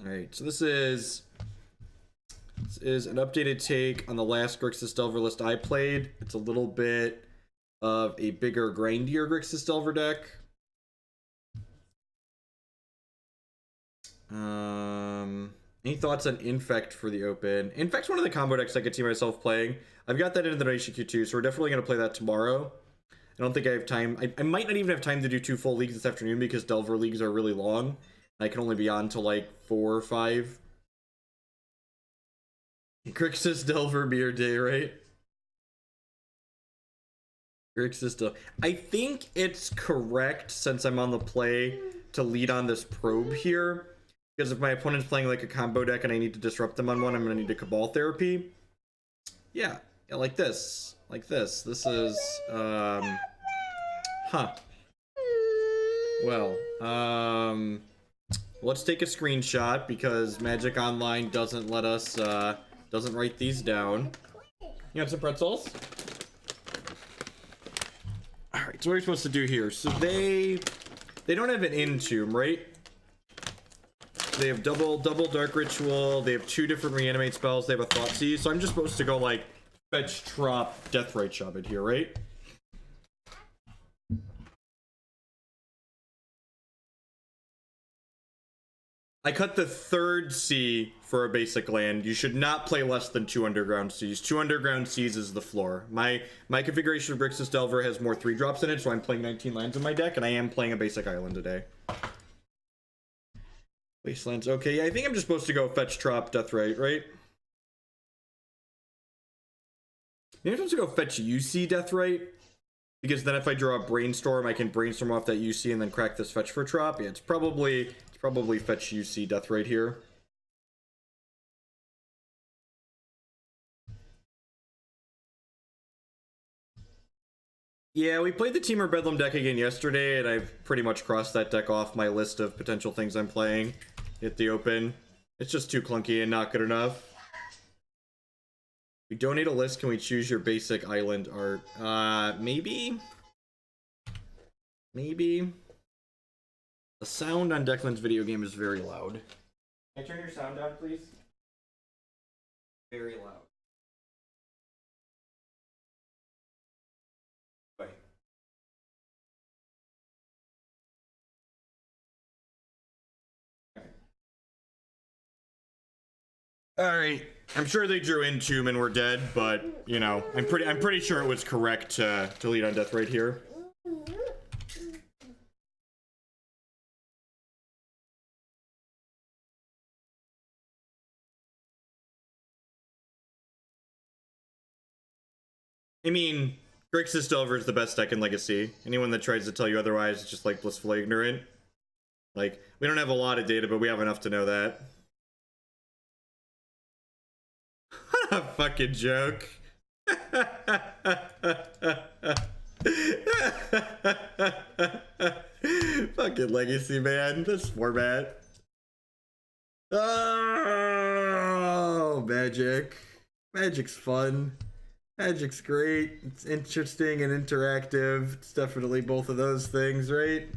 Alright, so this is an updated take on the last Grixis Delver list I played. It's a little bit of a bigger, grindier Grixis Delver deck. Any thoughts on Infect for the open? Infect's one of the combo decks I could see myself playing. I've got that in the Nation Q2, so we're definitely going to play that tomorrow. I don't think I have time. I might not even have time to do 2 full leagues this afternoon because Delver leagues are really long. I can only be on till like 4 or 5. Grixis Delver beer day, right? Grixis Delver. I think it's correct, since I'm on the play, to lead on this probe here. Because if my opponent's playing like a combo deck and I need to disrupt them on one, I'm going to need a Cabal Therapy. Yeah, like this. Like this. This is, Well, let's take a screenshot because Magic Online doesn't let us, doesn't write these down. You want some pretzels? Alright, so what are we supposed to do here? So they don't have an Entomb, right? They have double Dark Ritual, they have 2 different reanimate spells, they have a Thoughtseize, so I'm just supposed to go like fetch, drop, Deathrite Shaman here, right? I cut the 3rd C for a basic land. You should not play less than 2 Underground Seas. 2 Underground Seas is the floor. My configuration of Grixis Delver has more 3-drops in it, so I'm playing 19 lands in my deck, and I am playing a basic island today. Wastelands, okay, yeah, I think I'm just supposed to go fetch, drop, Deathrite, right? Maybe I'm supposed to go fetch UC Deathrite, because then if I draw a Brainstorm, I can Brainstorm off that UC and then crack this fetch for drop. Yeah, it's probably fetch UC Deathrite here. Yeah, we played the Temur Bedlam deck again yesterday, and I've pretty much crossed that deck off my list of potential things I'm playing at the open. It's just too clunky and not good enough. We donate a list, can we choose your basic island art? Maybe? Maybe? The sound on Declan's video game is very loud. Can I turn your sound down, please? Very loud. Wait. Alright. I'm sure they drew Entomb and we're dead, but you know, I'm pretty sure it was correct to lead on Deathrite here. I mean, Grixis Delver is the best deck in Legacy. Anyone that tries to tell you otherwise is just like blissfully ignorant. Like, we don't have a lot of data, but we have enough to know that. What a fucking joke. Fucking Legacy, man. This format. Oh, Magic. Magic's fun. Magic's great. It's interesting and interactive. It's definitely both of those things, right?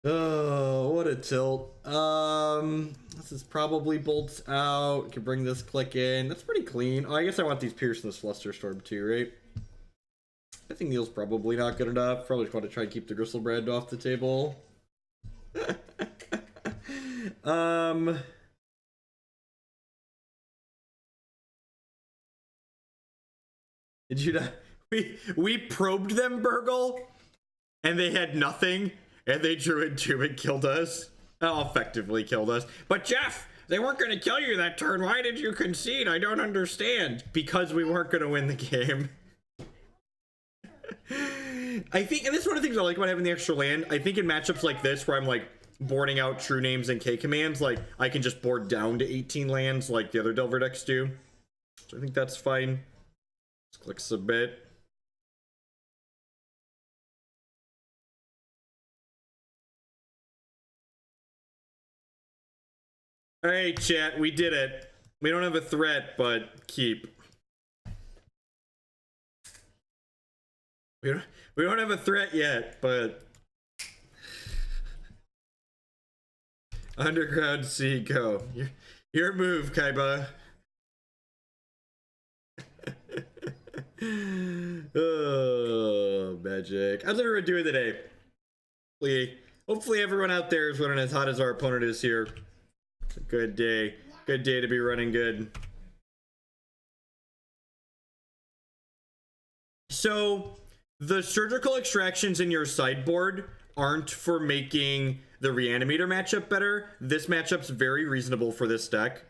Oh, what a tilt. This is probably bolts out. Can bring this click in. That's pretty clean. Oh, I guess I want these Pierce in this Flusterstorm too, right? Pithing Needle's probably not good enough. Probably just want to try and keep the Gristlebrand off the table. Did you not? We probed them, Burgle, and they had nothing, and they drew Entomb and killed us. Oh, effectively killed us. But Jeff, they weren't going to kill you that turn. Why did you concede? I don't understand. Because we weren't going to win the game. I think, and this is one of the things I like about having the extra land. I think in matchups like this, where I'm like boarding out True Names and K commands, like I can just board down to 18 lands like the other Delver decks do. So I think that's fine. Let's click submit. Alright, chat, we did it. We don't have a threat, but keep. We don't have a threat yet, but Underground Sea, go. Your move, Kaiba. Oh, magic. How's everyone doing today? Hopefully everyone out there is running as hot as our opponent is here. It's a good day. Good day to be running good. So, the surgical extractions in your sideboard aren't for making the Reanimator matchup better. This matchup's very reasonable for this deck.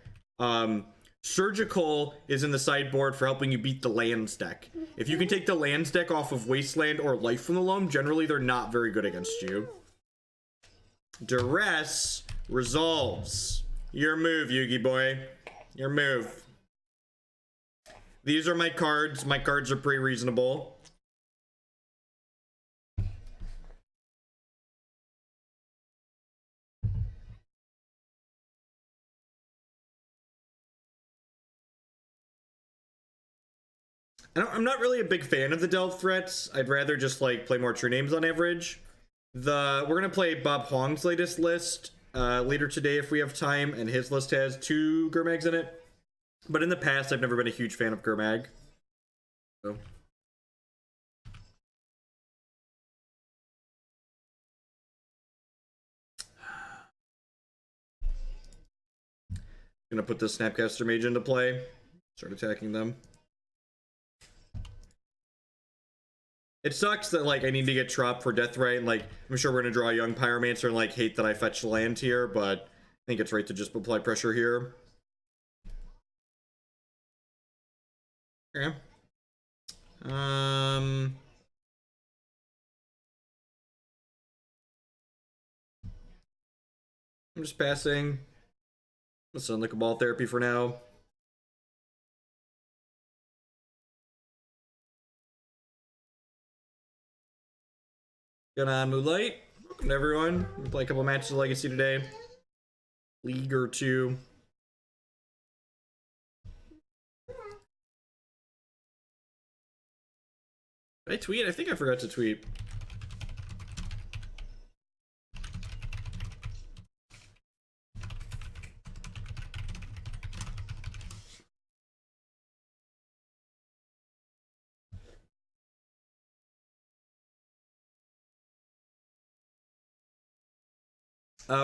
Surgical is in the sideboard for helping you beat the lands deck. If you can take the lands deck off of Wasteland or Life from the Loam, generally they're not very good against you. Duress resolves. Your move, Yugi boy. Your move. These are my cards. My cards are pretty reasonable. I'm not really a big fan of the delve threats. I'd rather just like play more true names on average. We're gonna play Bob Huang's latest list later today if we have time, and his list has 2 Gurmags in it. But in the past, I've never been a huge fan of Gurmag. So. Gonna put the Snapcaster Mage into play. Start attacking them. It sucks that, like, I need to get Trop for Deathrite, and, like, I'm sure we're gonna draw a Young Pyromancer and, like, hate that I fetched land here, but I think it's right to just apply pressure here. Okay. I'm just passing. Let's send the Cabal Therapy for now. Good on, Moonlight. Welcome to everyone. We'll play a couple matches of Legacy today. League or 2. Did I tweet? I think I forgot to tweet.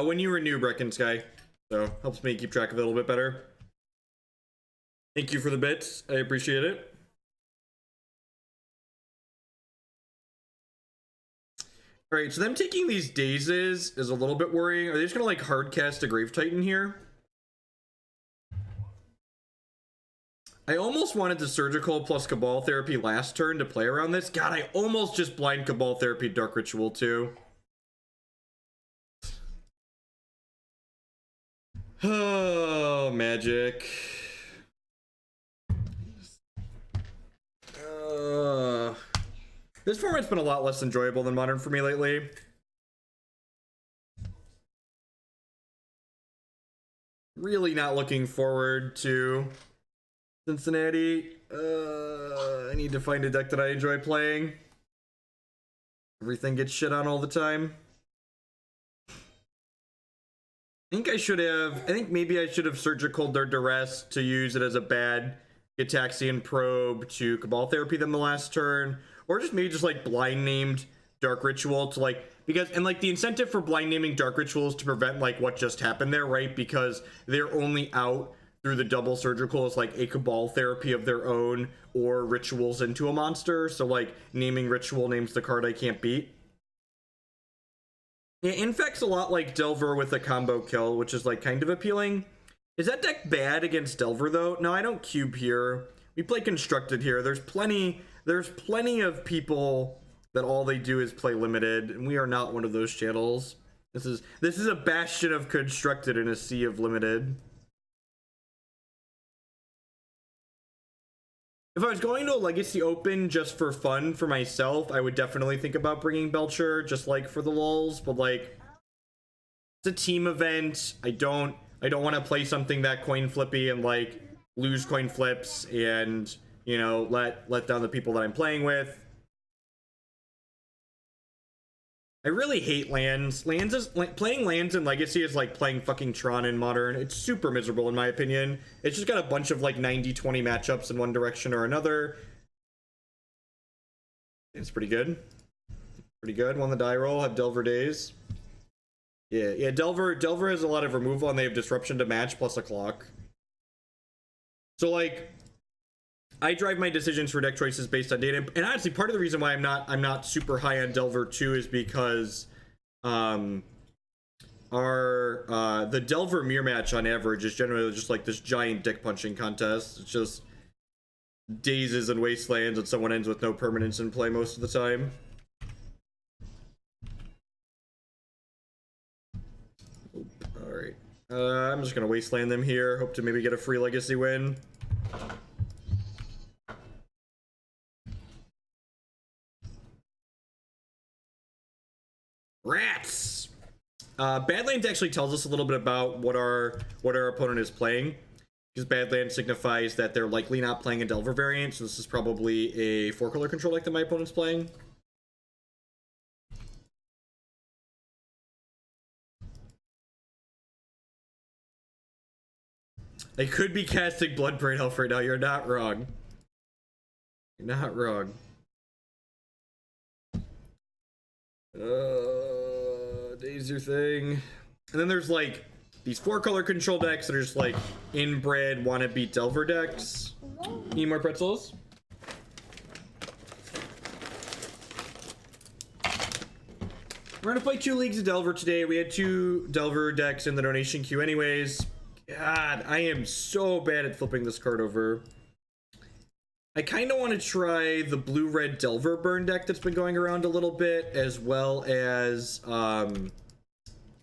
When you renew Brecken Sky, so helps me keep track of it a little bit better. Thank you for the bits. I appreciate it. All right, so them taking these Dazes is a little bit worrying. Are they just gonna like hard cast a Grave Titan here? I almost wanted the Surgical plus Cabal Therapy last turn to play around this. God, I almost just blind Cabal Therapy Dark Ritual too. Oh, magic. This format's been a lot less enjoyable than Modern for me lately. Really not looking forward to Cincinnati. I need to find a deck that I enjoy playing. Everything gets shit on all the time. I think maybe I should have surgicaled their Duress to use it as a bad Gitaxian Probe to Cabal Therapy them the last turn. Or just maybe just like blind named Dark Ritual to like, because, and like the incentive for blind naming Dark Ritual is to prevent like what just happened there, right? Because they're only out through the double surgical as like a Cabal Therapy of their own or rituals into a monster. So like naming Ritual names the card I can't beat. It infects a lot like Delver with a combo kill, which is like kind of appealing. Is that deck bad against Delver though? No, I don't cube here. We play constructed here. There's plenty of people that all they do is play limited, and we are not one of those channels. This is a bastion of constructed in a sea of limited. If I was going to a Legacy Open just for fun for myself, I would definitely think about bringing Belcher, just like for the lulz, but like, it's a team event. I don't want to play something that coin flippy and like lose coin flips and, you know, let down the people that I'm playing with. I really hate lands. Playing lands in Legacy is like playing fucking Tron in Modern. It's super miserable in my opinion. It's just got a bunch of like 90-20 matchups in one direction or another. It's pretty good. Pretty good. Won the die roll. Have Delver Daze. Yeah. Delver has a lot of removal and they have disruption to match plus a clock. So like, I drive my decisions for deck choices based on data, and honestly, part of the reason why I'm not super high on Delver 2 is because the Delver mirror match on average is generally just like this giant dick punching contest. It's just Dazes and Wastelands, and someone ends with no permanence in play most of the time. All right, I'm just gonna Wasteland them here. Hope to maybe get a free Legacy win. Rats! Badlands actually tells us a little bit about what our opponent is playing, because Badlands signifies that they're likely not playing a Delver variant, so this is probably a 4-color control deck that my opponent's playing. They could be casting Bloodbraid Elf right now. You're not wrong. You're not wrong. Daze your thing. And then there's like these 4-color control decks that are just like inbred wanna beat Delver decks. Need more pretzels? We're gonna play 2 leagues of Delver today. We had 2 Delver decks in the donation queue anyways. God, I am so bad at flipping this card over. I kind of want to try the blue-red Delver burn deck that's been going around a little bit, as well as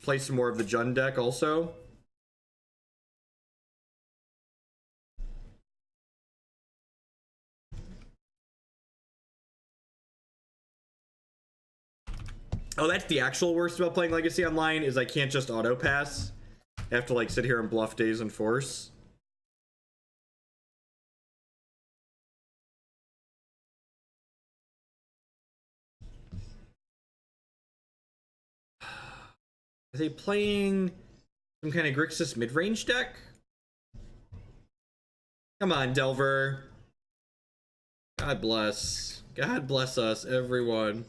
play some more of the Jund deck also. Oh, that's the actual worst about playing Legacy Online, is I can't just auto-pass. I have to like sit here and bluff Daze and Force. Are they playing some kind of Grixis mid-range deck? Come on, Delver. God bless. God bless us, everyone.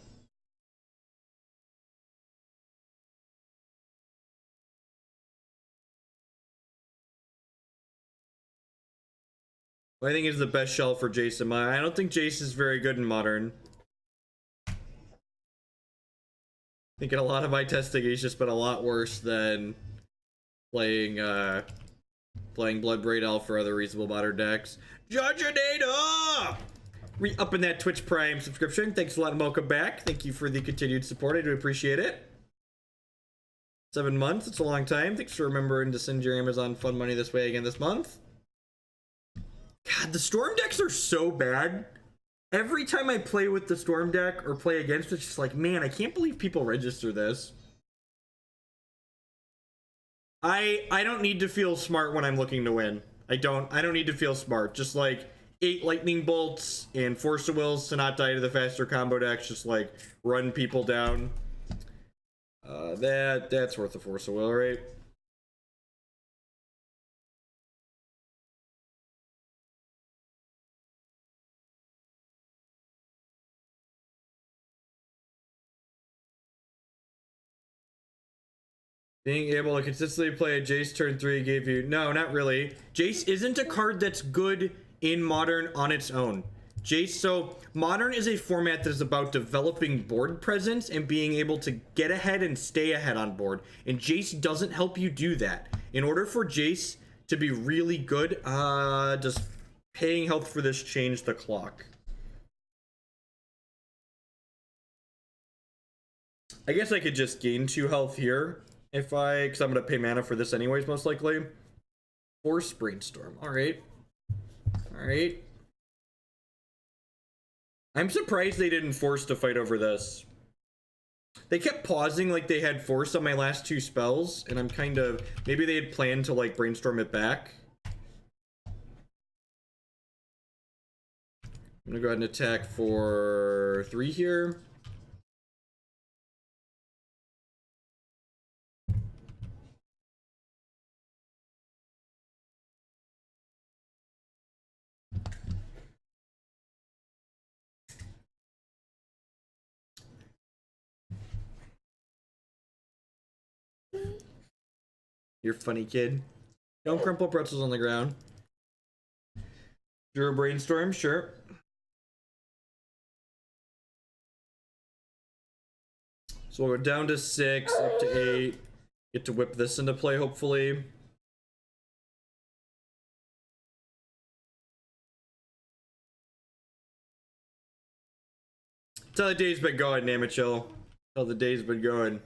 What I think is the best shell for Jace. I don't think Jace is very good in Modern. I think in a lot of my testing, he's just been a lot worse than playing Bloodbraid Elf or other reasonable Modern decks. Judgeonata! Re-upping that Twitch Prime subscription. Thanks a lot and welcome back. Thank you for the continued support. I do appreciate it. 7 months, it's a long time. Thanks for remembering to send your Amazon Fun money this way again this month. God, the Storm decks are so bad. Every time I play with the Storm deck or play against it, it's just like, man, I can't believe people register this. I don't need to feel smart when I'm looking to win. I don't need to feel smart. Just like 8 lightning bolts and Force of Wills to not die to the faster combo decks, just like run people down. That's worth a Force of Will, right? Being able to consistently play a Jace turn 3 gave you... No, not really. Jace isn't a card that's good in Modern on its own. Jace, so Modern is a format that is about developing board presence and being able to get ahead and stay ahead on board. And Jace doesn't help you do that. In order for Jace to be really good, does paying health for this change the clock? I guess I could just gain 2 health here. Because I'm going to pay mana for this anyways, most likely. Force Brainstorm. Alright. Alright. I'm surprised they didn't force to fight over this. They kept pausing like they had force on my last 2 spells, and I'm kind of... Maybe they had planned to, like, brainstorm it back. I'm going to go ahead and attack for 3 here. You're a funny kid. Don't crumple pretzels on the ground. Drew a brainstorm, sure. So we're down to 6, up to 8. Get to whip this into play, hopefully. That's how the day's been going, Namachill. That's how the day's been going.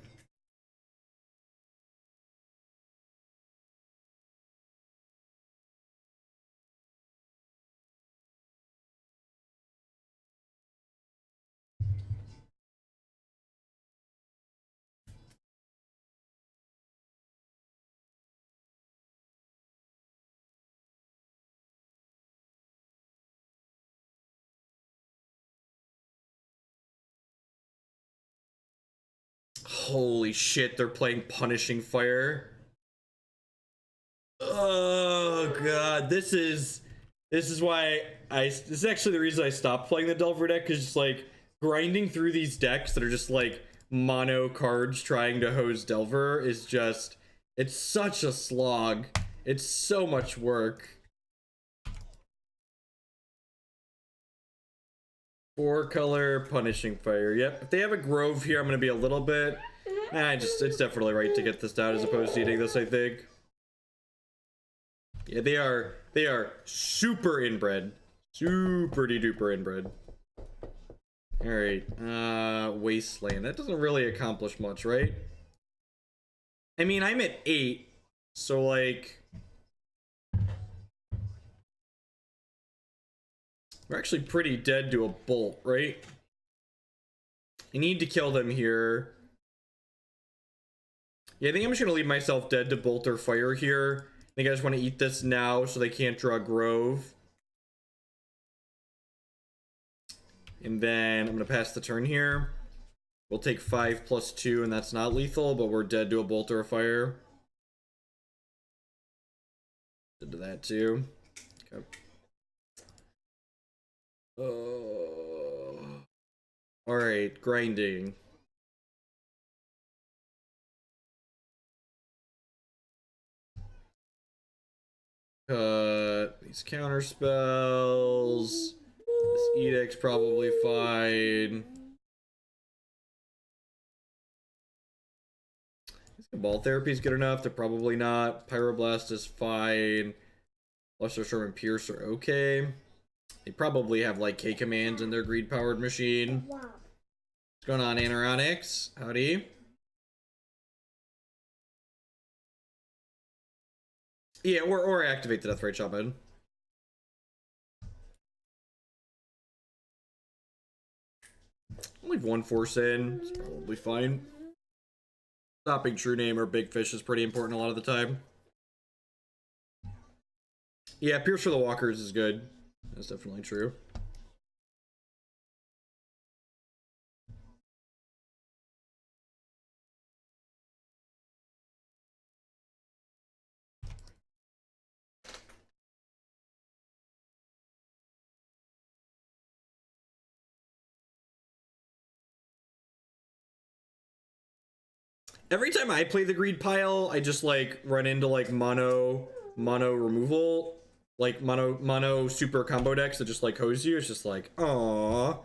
Holy shit, they're playing Punishing Fire. Oh god, this is why this is actually the reason I stopped playing the Delver deck, because just like grinding through these decks that are just like mono cards trying to hose Delver is just, it's such a slog. It's so much work. 4-color Punishing Fire. Yep. If they have a Grove here, I'm gonna be a little bit. It's definitely right to get this down as opposed to eating this, I think. Yeah, they are super inbred. Super duper inbred. Alright. Wasteland. That doesn't really accomplish much, right? I mean, I'm at 8, so like we're actually pretty dead to a bolt, right? I need to kill them here. Yeah, I think I'm just gonna leave myself dead to bolt or fire here. I think I just want to eat this now so they can't draw Grove. And then I'm gonna pass the turn here. We'll take 5 plus 2, and that's not lethal, but we're dead to a bolt or a fire. Dead to that too. Okay. Alright, grinding. Cut these counter spells. This edict's probably fine. Cabal Therapy is good enough. They're probably not. Pyroblast is fine. Flusterstorm and Pierce are okay. They probably have like K commands in their greed powered machine. What's going on, Anoronics? Howdy. Yeah, or activate the Deathrite Shaman. I'll leave 1 force in. It's probably fine. Stopping True-Name or Big Fish is pretty important a lot of the time. Yeah, Pierce for the Walkers is good. That's definitely true. Every time I play the greed pile, I just like run into like mono removal, like mono super combo decks that just like hose you. It's just like, aww.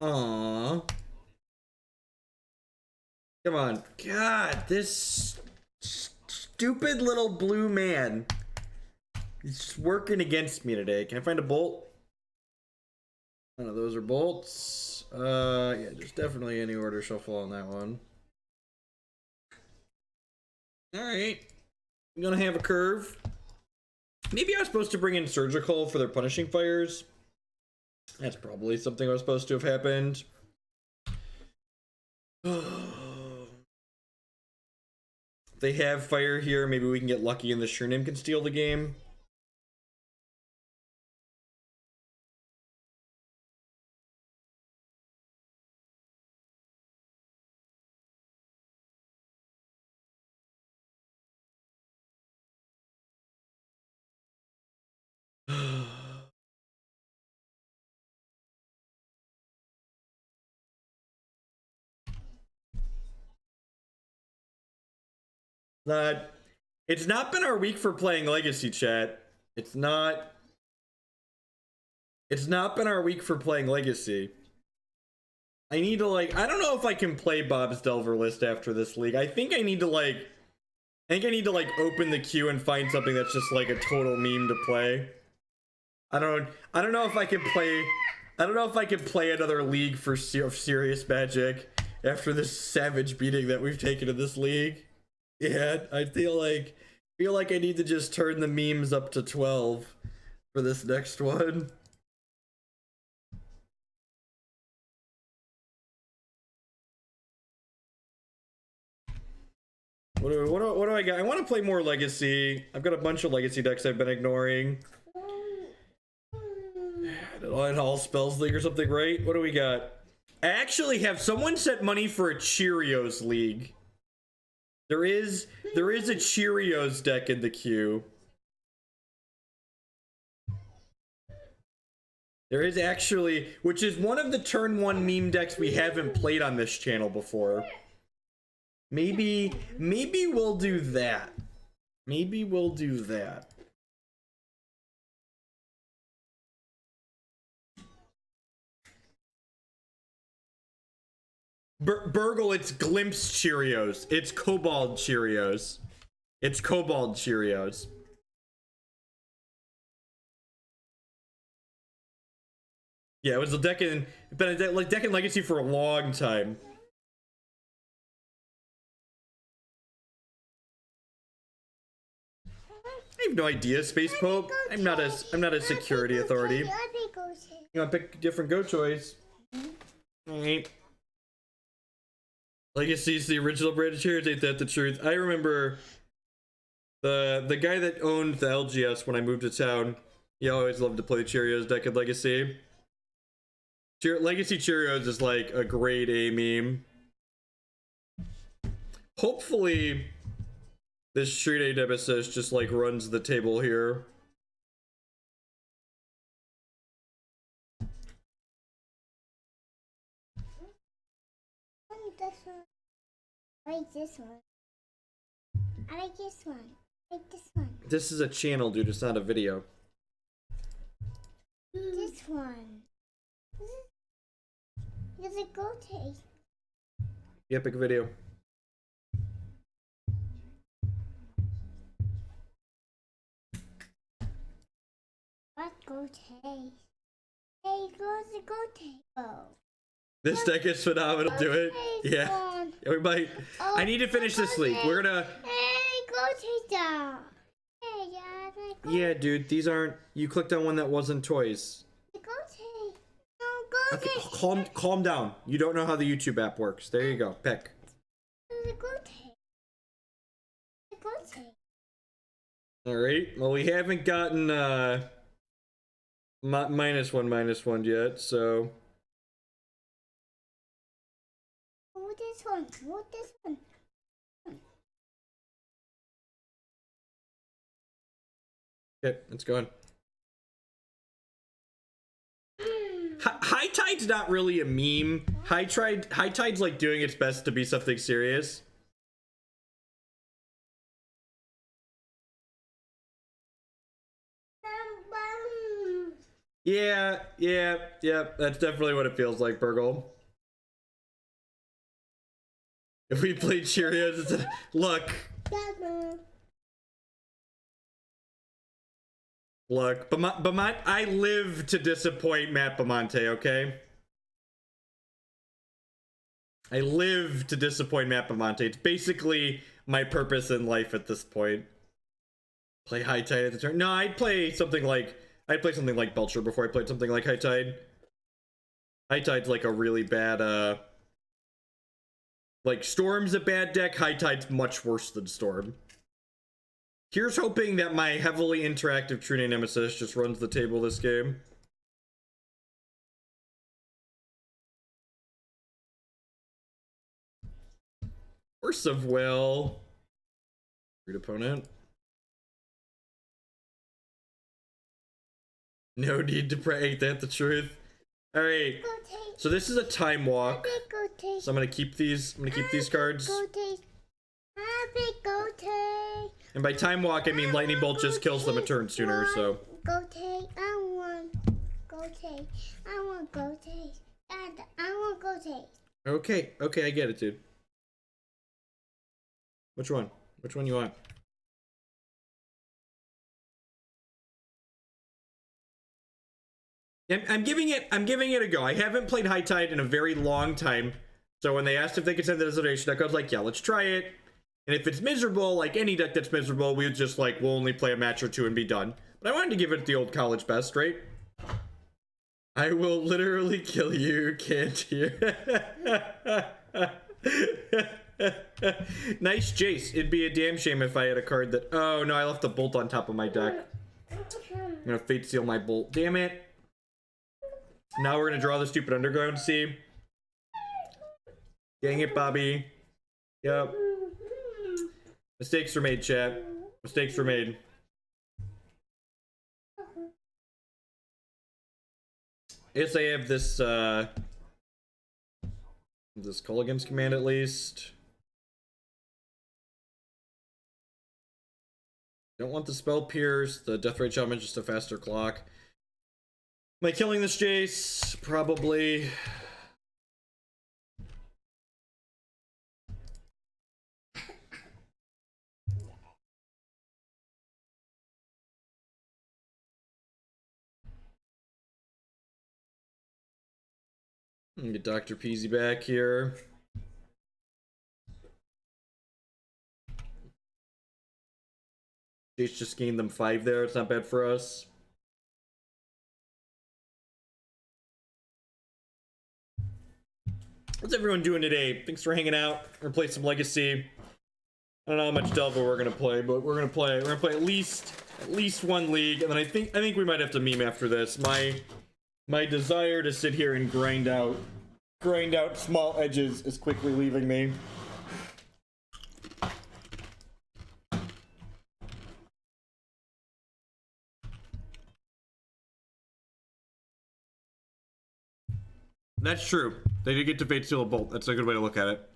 Come on. God, this stupid little blue man. He's just working against me today. Can I find a bolt? None of those are bolts. Yeah, there's definitely any order shuffle on that one. Alright. I'm gonna have a curve. Maybe I was supposed to bring in Surgical for their Punishing Fires. That's probably something that was supposed to have happened. They have fire here. Maybe we can get lucky and the True-Name can steal the game. Not. It's not been our week for playing Legacy, chat. It's not. It's not been our week for playing Legacy. I need to like. I don't know if I can play Bob's Delver list after this league. I think I need to like. I think I need to like open the queue and find something that's just like a total meme to play. I don't know if I can play. I don't know if I can play another league for serious Magic after this savage beating that we've taken in this league. Yeah, I feel like I need to just turn the memes up to 12 for this next one. What do I got? I want to play more Legacy. I've got a bunch of Legacy decks I've been ignoring. An all spells league or something, right? What do we got? I actually have someone set money for a Cheerios league. There is a Cheerios deck in the queue. There is actually, which is one of the turn 1 meme decks we haven't played on this channel before. Maybe we'll do that. Maybe we'll do that. Burgle, it's Glimpse Cheerios. It's Cobalt Cheerios. It's Cobalt Cheerios. Yeah, it was a deck in, been a deck in Legacy for a long time. I have no idea, Space Pope. I'm not a security authority. You want to pick a different go choice? Alright. Legacy's the original brand of Cheerios, ain't that the truth? I remember the guy that owned the LGS when I moved to town. He always loved to play Cheerios deck in Legacy. Legacy Cheerios is like a grade A meme. Hopefully this True-Name Nemesis just like runs the table here. I like this one. I like this one. I like this one. This is a channel, dude. It's not a video. This one. There's a go taste. Yeah, pick a video. What go taste? Hey, goes the go table. This deck is phenomenal. Do it. Yeah. We might. I need to finish this league. We're gonna. Hey, go taste down. Hey, yeah, dude. These aren't. You clicked on one that wasn't toys. Go taste. No, go taste. Okay, calm down. You don't know how the YouTube app works. There you go. Pick. The go taste. The go taste. All right. Well, we haven't gotten -1/-1 yet, so. Oh, this one. Oh, this one. Okay, it's going. High Tide's not really a meme. High Tide's like doing its best to be something serious. Yeah. That's definitely what it feels like, Burgle. If we played Cheerios, it's a look. Look, Bamont, I live to disappoint Matt Bamonte, okay? I live to disappoint Matt Bamonte. It's basically my purpose in life at this point. Play High Tide at the turn. No, I'd play something like Belcher before I played something like High Tide. High Tide's like a really bad, like Storm's a bad deck. High Tide's much worse than Storm. Here's hoping that my heavily interactive True-Name Nemesis just runs the table this game. Force of Will. Great opponent. No need to pray. Ain't that the truth? All right. So this is a time walk. So I'm gonna keep these. I'm gonna keep these cards. Happy go taste. And by Time Walk, I mean Lightning Bolt just kills them a turn sooner, so. Go take. I want go take. I want go take. Dad, I want go take. Okay, okay, I get it, dude. Which one? Which one you want? I'm giving it a go. I haven't played High Tide in a very long time. So when they asked if they could send it as a donation deck, I was like, yeah, let's try it. And if it's miserable, like any deck that's miserable, we would just like, we'll only play a match or two and be done. But I wanted to give it the old college best, right? I will literally kill you, can't you? Nice Jace. It'd be a damn shame if I had a card that... Oh, no, I left the bolt on top of my deck. I'm gonna Fate Seal my bolt. Damn it. Now we're gonna draw the stupid Underground Sea. Dang it, Bobby. Yep. Mistakes were made, chat. Mistakes were made. Yes, I have this, this Kolaghan's command at least. Don't want the Spell Pierce. The Deathrite Shaman just a faster clock. Am I killing this Jace? Probably. Get Dr. Peasy back here. Jace just gained them 5 there. It's not bad for us. What's everyone doing today? Thanks for hanging out. We're gonna play some Legacy. I don't know how much Delva we're gonna play, but we're gonna play at least one league, and then I think we might have to meme after this. My desire to sit here and grind out small edges is quickly leaving me. That's true. They did get to Fate Seal a Bolt. That's a good way to look at it.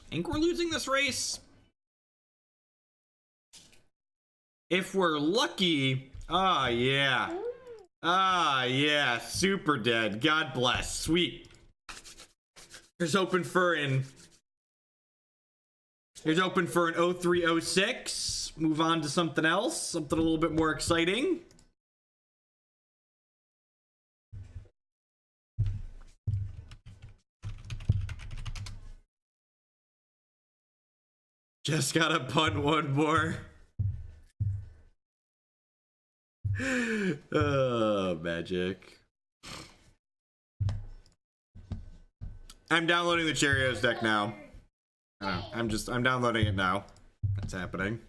I think we're losing this race. If we're lucky. Ah, yeah. Ah, yeah. Super dead. God bless. Sweet. Here's open for an 0306. Move on to something else. Something a little bit more exciting. Just gotta punt one more. Oh, magic. I'm downloading the Cheerios deck now. I'm downloading it now. That's happening.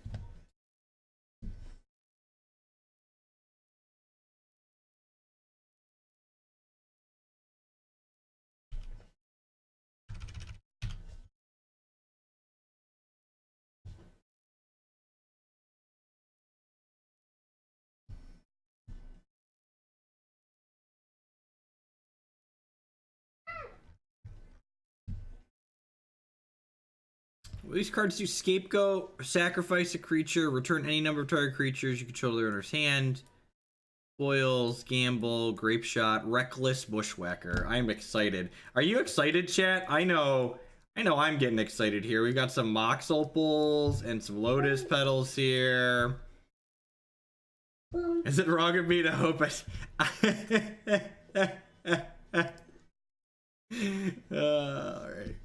These cards do Scapegoat, sacrifice a creature, return any number of target creatures you control to their owner's hand. Foils, Gamble, Grape Shot, Reckless, Bushwhacker. I'm excited. Are you excited, chat? I know I'm getting excited here. We've got some Mox Opals and some Lotus Petals here. Is it wrong of me to hope alright.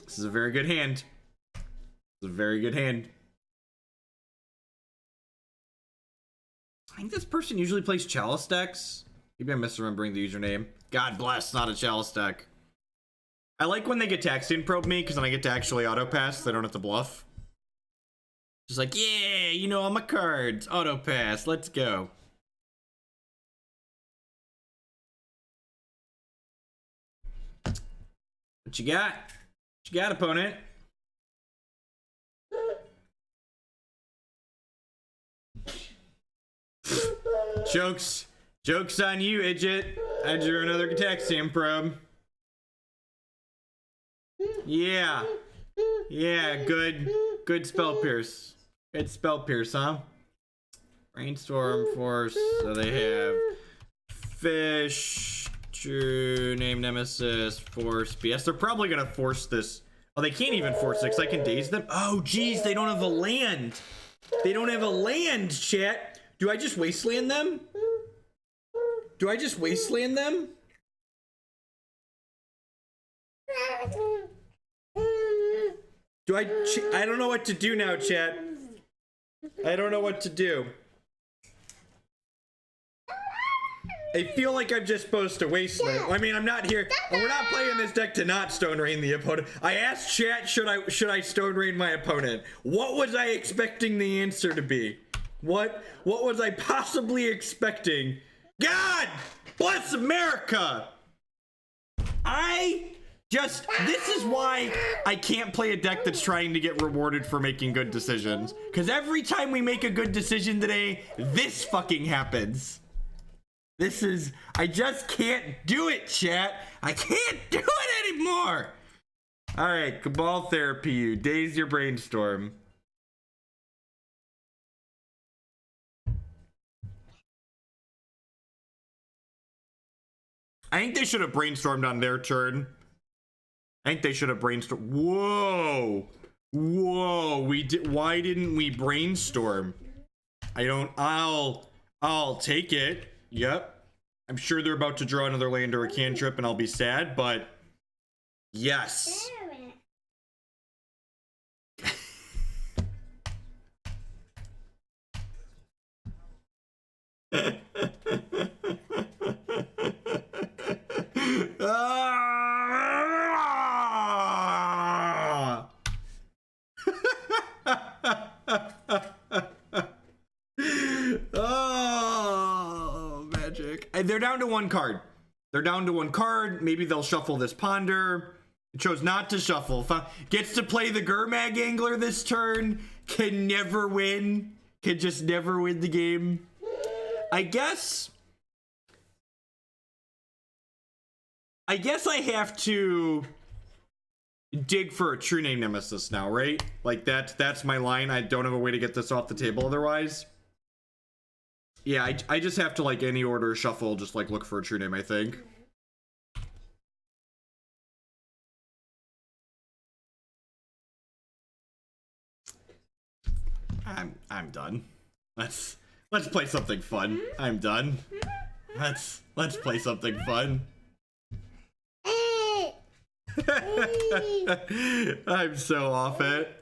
This is a very good hand. It's a very good hand. I think this person usually plays Chalice decks. Maybe I'm misremembering the username. God bless, not a Chalice deck. I like when they Gitaxian Probe me, because then I get to actually auto pass. They don't have to bluff. Just like, yeah, you know all my cards. Auto pass, let's go. What you got? What you got, opponent? Joke's on you, Idjit. I drew another Gitaxian Probe. Yeah. Yeah, good spell pierce. Good spell pierce, huh? Brainstorm, force, so they have fish, True-Name Nemesis, force, BS. They're probably gonna force this. Oh, they can't even force it, 'cause I can daze them. Oh, geez, they don't have a land. They don't have a land, chat. Do I just wasteland them? Do I just wasteland them? I don't know what to do now, chat. I don't know what to do. I feel like I'm just supposed to wasteland. I mean, I'm not here. We're not playing this deck to not stone rain the opponent. I asked chat, should I stone rain my opponent? What was I expecting the answer to be? What was I possibly expecting? God bless America! This is why I can't play a deck that's trying to get rewarded for making good decisions. Because every time we make a good decision today, this fucking happens. I just can't do it, chat. I can't do it anymore. All right, Cabal Therapy, you. Daze your Brainstorm. I think they should have brainstormed on their turn. I think they should have brainstormed. Whoa. Why didn't we brainstorm? I'll take it. Yep. I'm sure they're about to draw another land or a cantrip and I'll be sad, but yes. Oh, magic. They're down to one card. Maybe they'll shuffle this Ponder. Chose not to shuffle. Gets to play the Gurmag Angler this turn. Can never win. Can just never win the game. I guess I have to dig for a True-Name Nemesis now, right? Like that's my line. I don't have a way to get this off the table otherwise. Yeah, I just have to, like, any order shuffle, just like look for a True-Name, I think. I'm done. Let's play something fun. I'm done. Let's play something fun. I'm so off it.